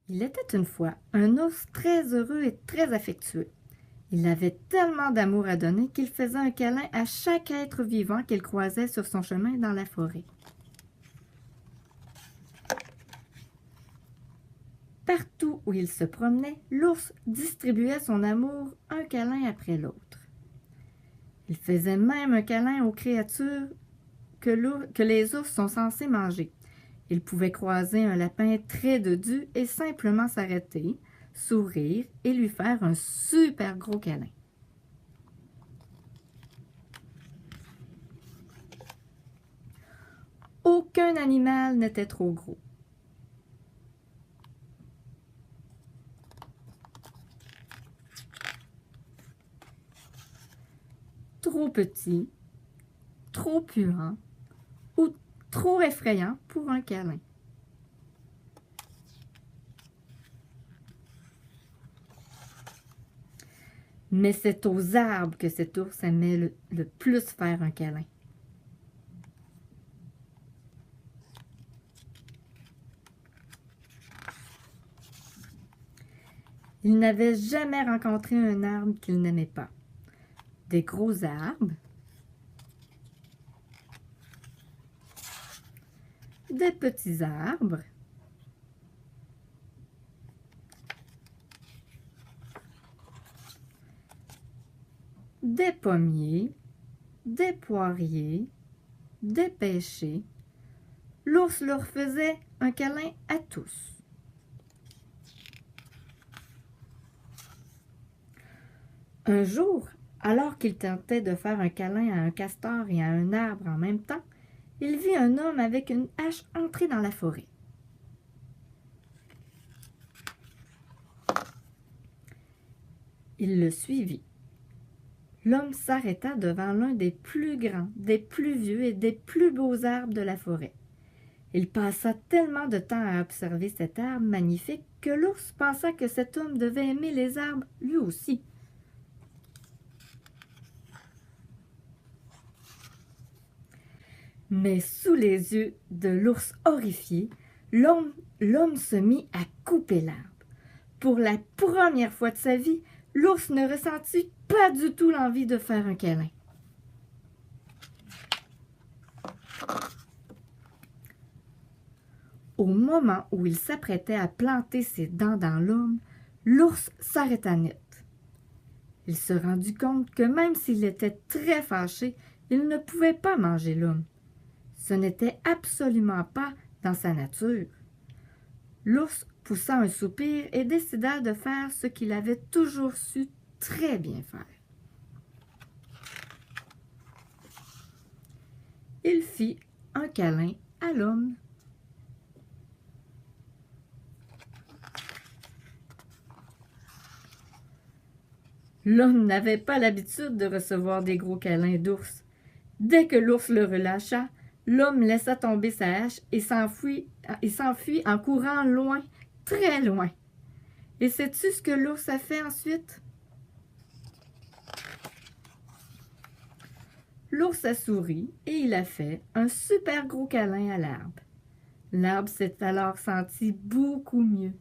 Il était une fois un ours très heureux et très affectueux. Il avait tellement d'amour à donner qu'il faisait un câlin à chaque être vivant qu'il croisait sur son chemin dans la forêt. Partout où il se promenait, l'ours distribuait son amour un câlin après l'autre. Il faisait même un câlin aux créatures que les ours sont censés manger. Il pouvait croiser un lapin très dodu et simplement s'arrêter, sourire et lui faire un super gros câlin. Aucun animal n'était trop gros. Trop petit, trop puant ou trop effrayant pour un câlin. Mais c'est aux arbres que cet ours aimait le plus faire un câlin. Il n'avait jamais rencontré un arbre qu'il n'aimait pas. Des gros arbres, des petits arbres, des pommiers, des poiriers, des pêchers. L'ours leur faisait un câlin à tous. Un jour, alors qu'il tentait de faire un câlin à un castor et à un arbre en même temps, il vit un homme avec une hache entrer dans la forêt. Il le suivit. L'homme s'arrêta devant l'un des plus grands, des plus vieux et des plus beaux arbres de la forêt. Il passa tellement de temps à observer cet arbre magnifique que l'ours pensa que cet homme devait aimer les arbres lui aussi. Mais sous les yeux de l'ours horrifié, l'homme se mit à couper l'arbre. Pour la première fois de sa vie, l'ours ne ressentit pas du tout l'envie de faire un câlin. Au moment où il s'apprêtait à planter ses dents dans l'homme, l'ours s'arrêta net. Il se rendit compte que même s'il était très fâché, il ne pouvait pas manger l'homme. Ce n'était absolument pas dans sa nature. L'ours poussa un soupir et décida de faire ce qu'il avait toujours su très bien faire. Il fit un câlin à l'homme. L'homme n'avait pas l'habitude de recevoir des gros câlins d'ours. Dès que l'ours le relâcha, l'homme laissa tomber sa hache et s'enfuit en courant loin, très loin. Et sais-tu ce que l'ours a fait ensuite? L'ours a souri et il a fait un super gros câlin à l'arbre. L'arbre s'est alors senti beaucoup mieux.